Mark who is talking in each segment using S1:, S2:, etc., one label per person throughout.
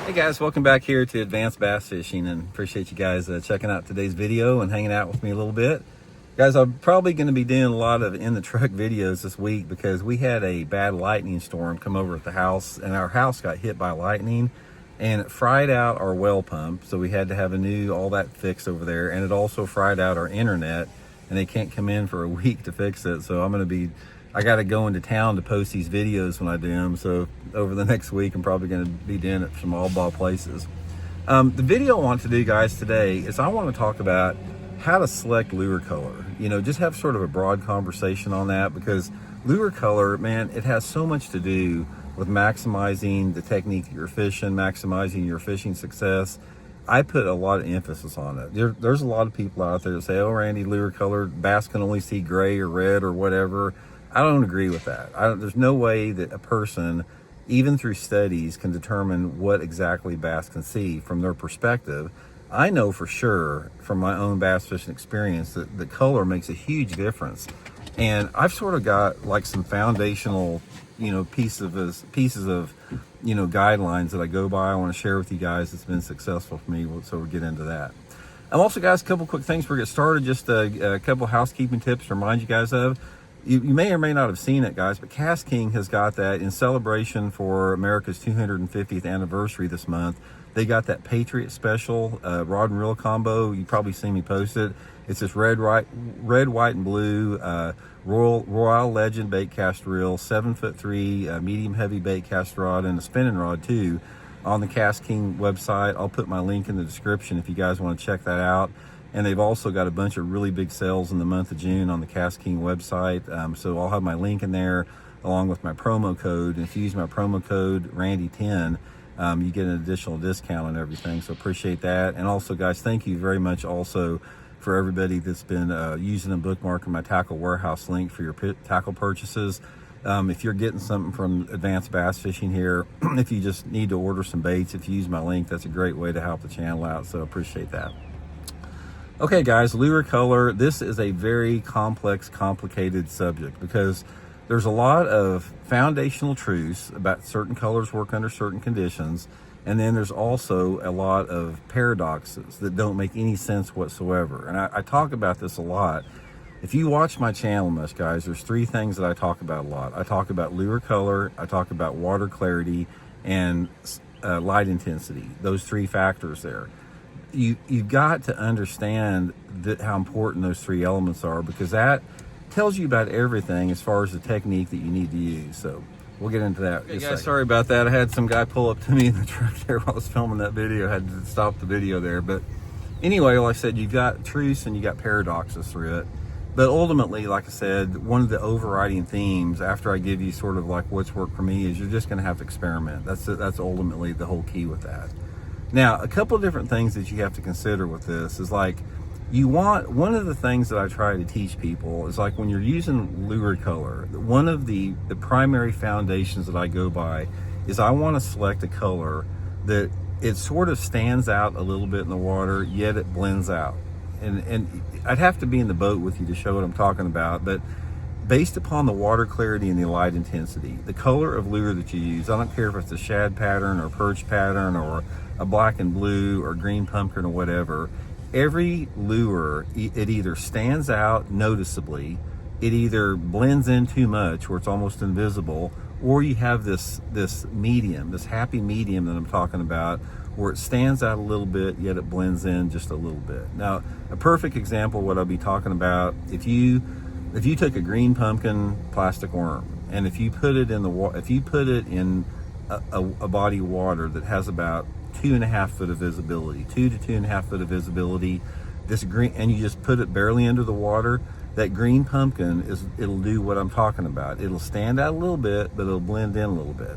S1: Hey guys, welcome back here to Advanced Bass Fishing, and appreciate you guys checking out today's video and hanging out with me a little bit. Guys, I'm probably going to be doing a lot of in the truck videos this week because we had a bad lightning storm come over at the house, and our house got hit by lightning and it fried out our well pump, so we had to have all that fixed over there, and it also fried out our internet, and they can't come in for a week to fix it. So I got to go into town to post these videos when I do them. So over the next week, I'm probably going to be doing it from all ball places. The video I want to do, guys, today is I want to talk about how to select lure color. You know, just have sort of a broad conversation on that, because lure color, man, it has so much to do with maximizing the technique that you're fishing, maximizing your fishing success. I put a lot of emphasis on it. There's a lot of people out there that say, oh, Randy, lure color, bass can only see gray or red or whatever. I don't agree with that. There's no way that a person, even through studies, can determine what exactly bass can see from their perspective. I know for sure from my own bass fishing experience that the color makes a huge difference. And I've sort of got like some foundational, pieces of, guidelines that I go by. I want to share with you guys that's been successful for me. So we'll get into that. Also, guys, a couple quick things before we get started. Just a couple housekeeping tips to remind you guys of. You may or may not have seen it, guys, but Cast King has got that in celebration for America's 250th anniversary this month. They got that Patriot Special rod and reel combo. You probably seen me post it. It's this red, white, and blue Royal Legend bait cast reel, 7'3" medium heavy bait cast rod, and a spinning rod too, on the Cast King website. I'll put my link in the description if you guys want to check that out. And they've also got a bunch of really big sales in the month of June on the Cast King website. So I'll have my link in there along with my promo code. And if you use my promo code Randy10, you get an additional discount on everything. So appreciate that. And also, guys, thank you very much also for everybody that's been using and bookmarking my Tackle Warehouse link for your tackle purchases. If you're getting something from Advanced Bass Fishing here, if you just need to order some baits, if you use my link, that's a great way to help the channel out. So appreciate that. Okay, guys, lure color. This is a very complex, complicated subject because there's a lot of foundational truths about certain colors work under certain conditions, and then there's also a lot of paradoxes that don't make any sense whatsoever. And I talk about this a lot. If you watch my channel much, guys, there's three things that I talk about a lot. I talk about lure color, I talk about water clarity, and light intensity. Those three factors there. You've got to understand how important those three elements are, because that tells you about everything as far as the technique that you need to use. So we'll get into that. Hey guys, sorry about that. I had some guy pull up to me in the truck there while I was filming that video. I had to stop the video there. But anyway, like I said, you've got truths and you got paradoxes through it. But ultimately, like I said, one of the overriding themes after I give you sort of like what's worked for me is you're just going to have to experiment. That's ultimately the whole key with that. Now, a couple of different things that you have to consider with this is like, one of the things that I try to teach people is like when you're using lure color, one of the primary foundations that I go by is I want to select a color that it sort of stands out a little bit in the water, yet it blends out. And I'd have to be in the boat with you to show what I'm talking about, but based upon the water clarity and the light intensity, the color of lure that you use, I don't care if it's a shad pattern or perch pattern or a black and blue or green pumpkin or whatever, every lure, it either stands out noticeably, it either blends in too much where it's almost invisible, or you have this medium, this happy medium that I'm talking about, where it stands out a little bit, yet it blends in just a little bit. Now, a perfect example of what I'll be talking about, if you took a green pumpkin plastic worm, and if you put it in a body of water that has about 2.5 foot of visibility, 2 to 2.5 foot of visibility, this green, and you just put it barely under the water, that green pumpkin it'll do what I'm talking about. It'll stand out a little bit, but it'll blend in a little bit.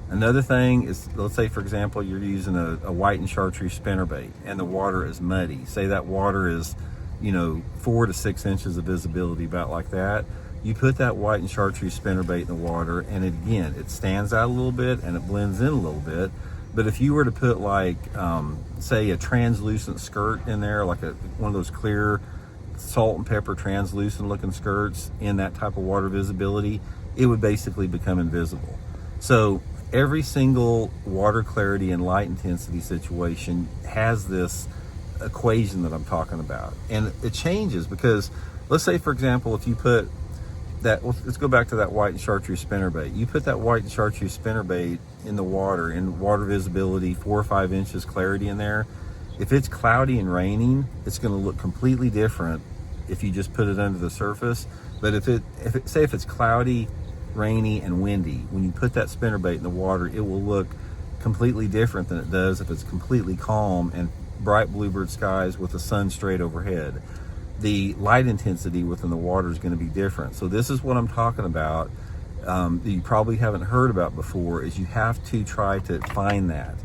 S1: Another thing is, let's say for example, you're using a white and chartreuse spinnerbait and the water is muddy. Say that water is 4 to 6 inches of visibility, about like that. You put that white and chartreuse spinnerbait in the water, and it stands out a little bit and it blends in a little bit. But if you were to put like, say a translucent skirt in there, like one of those clear salt and pepper translucent looking skirts in that type of water visibility, it would basically become invisible. So every single water clarity and light intensity situation has this equation that I'm talking about, and it changes because, let's say for example, if you put that, let's go back to that white and chartreuse spinnerbait. You put that white and chartreuse spinnerbait in the water, in water visibility, 4 or 5 inches clarity in there. If it's cloudy and raining, it's going to look completely different if you just put it under the surface. But if it's cloudy, rainy, and windy, when you put that spinnerbait in the water, it will look completely different than it does if it's completely calm and bright bluebird skies with the sun straight overhead. The light intensity within the water is going to be different. So this is what I'm talking about, that you probably haven't heard about before, is you have to try to find that.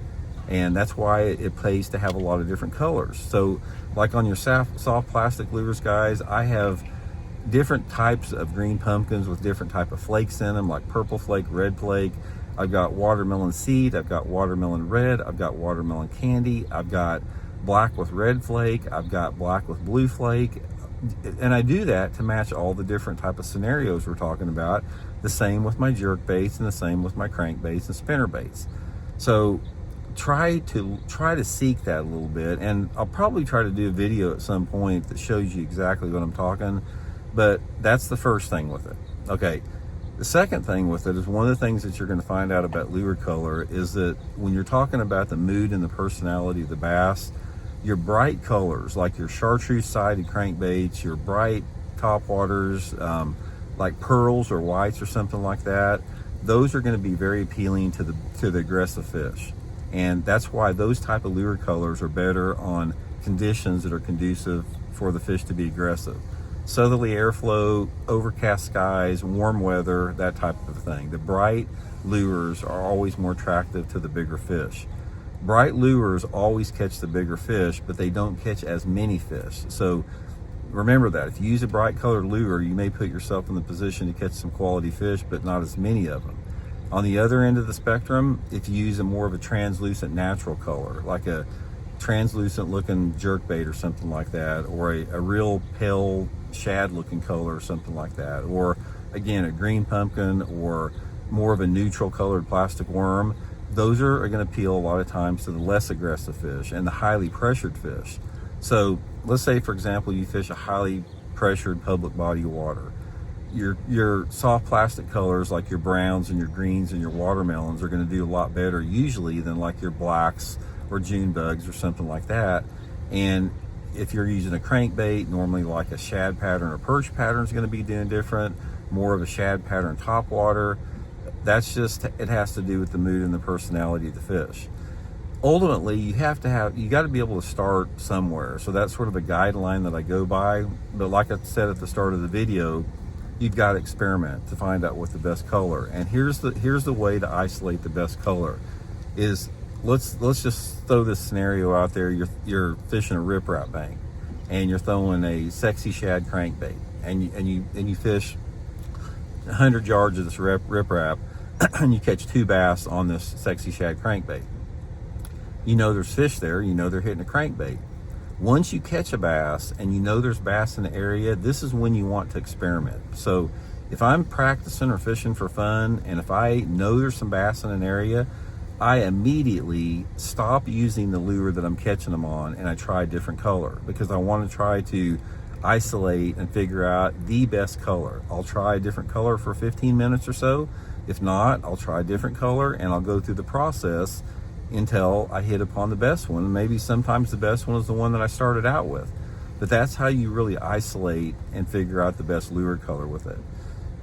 S1: And that's why it pays to have a lot of different colors. So like on your soft plastic lures, guys, I have different types of green pumpkins with different type of flakes in them, like purple flake, red flake. I've got watermelon seed, I've got watermelon red, I've got watermelon candy, I've got black with red flake, I've got black with blue flake. And I do that to match all the different type of scenarios we're talking about. The same with my jerk baits, and the same with my crankbaits and spinner baits. So try to seek that a little bit, and I'll probably try to do a video at some point that shows you exactly what I'm talking. But that's the first thing with it. Okay, the second thing with it is, one of the things that you're going to find out about lure color is that when you're talking about the mood and the personality of the bass, your bright colors, like your chartreuse sided crankbaits, your bright topwaters, like pearls or whites or something like that, those are going to be very appealing to the aggressive fish. And that's why those type of lure colors are better on conditions that are conducive for the fish to be aggressive. Southerly airflow, overcast skies, warm weather, that type of thing. The bright lures are always more attractive to the bigger fish. Bright lures always catch the bigger fish, but they don't catch as many fish. So remember that. If you use a bright colored lure, you may put yourself in the position to catch some quality fish, but not as many of them. On the other end of the spectrum, if you use more of a translucent natural color, like a translucent looking jerkbait or something like that, or a real pale shad looking color or something like that, or again, a green pumpkin, or more of a neutral colored plastic worm, those are going to appeal a lot of times to the less aggressive fish and the highly pressured fish. So let's say, for example, you fish a highly pressured public body of water. Your soft plastic colors, like your browns and your greens and your watermelons, are going to do a lot better usually than like your blacks or June bugs or something like that. And if you're using a crankbait, normally like a shad pattern or perch pattern is going to be doing different, more of a shad pattern topwater. That's just, it has to do with the mood and the personality of the fish. Ultimately, you got to be able to start somewhere. So that's sort of a guideline that I go by. But like I said at the start of the video, you've got to experiment to find out what the best color. And here's the way to isolate the best color is, let's just throw this scenario out there. You're fishing a riprap bank, and you're throwing a sexy shad crankbait, and you fish 100 yards of this riprap, and you catch 2 bass on this sexy shad crankbait. You know there's fish there, you know they're hitting a crankbait. Once you catch a bass and you know there's bass in the area, this is when you want to experiment. So if I'm practicing or fishing for fun, and if I know there's some bass in an area, I immediately stop using the lure that I'm catching them on, and I try a different color, because I want to try to isolate and figure out the best color. I'll try a different color for 15 minutes or so. If not, I'll try a different color, and I'll go through the process until I hit upon the best one. Maybe sometimes the best one is the one that I started out with. But that's how you really isolate and figure out the best lure color with it.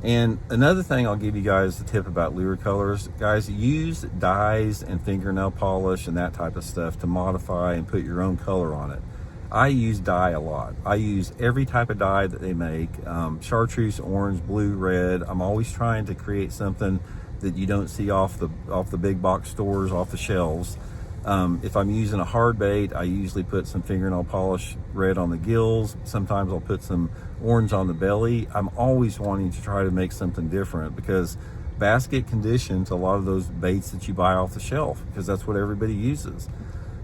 S1: And another thing I'll give you guys a tip about lure colors, guys, use dyes and fingernail polish and that type of stuff to modify and put your own color on it. I use dye a lot. I use every type of dye that they make, chartreuse, orange, blue, red. I'm always trying to create something that you don't see off the big box stores, off the shelves. If I'm using a hard bait, I usually put some fingernail polish red on the gills. Sometimes I'll put some orange on the belly. I'm always wanting to try to make something different, because bass get conditioned to a lot of those baits that you buy off the shelf, because that's what everybody uses.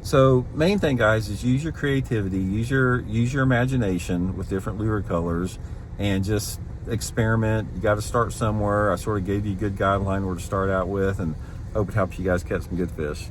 S1: So main thing, guys, is use your creativity, use your imagination with different lure colors, and just experiment. You got to start somewhere. I sort of gave you a good guideline where to start out with, and Hope it helps you guys catch some good fish.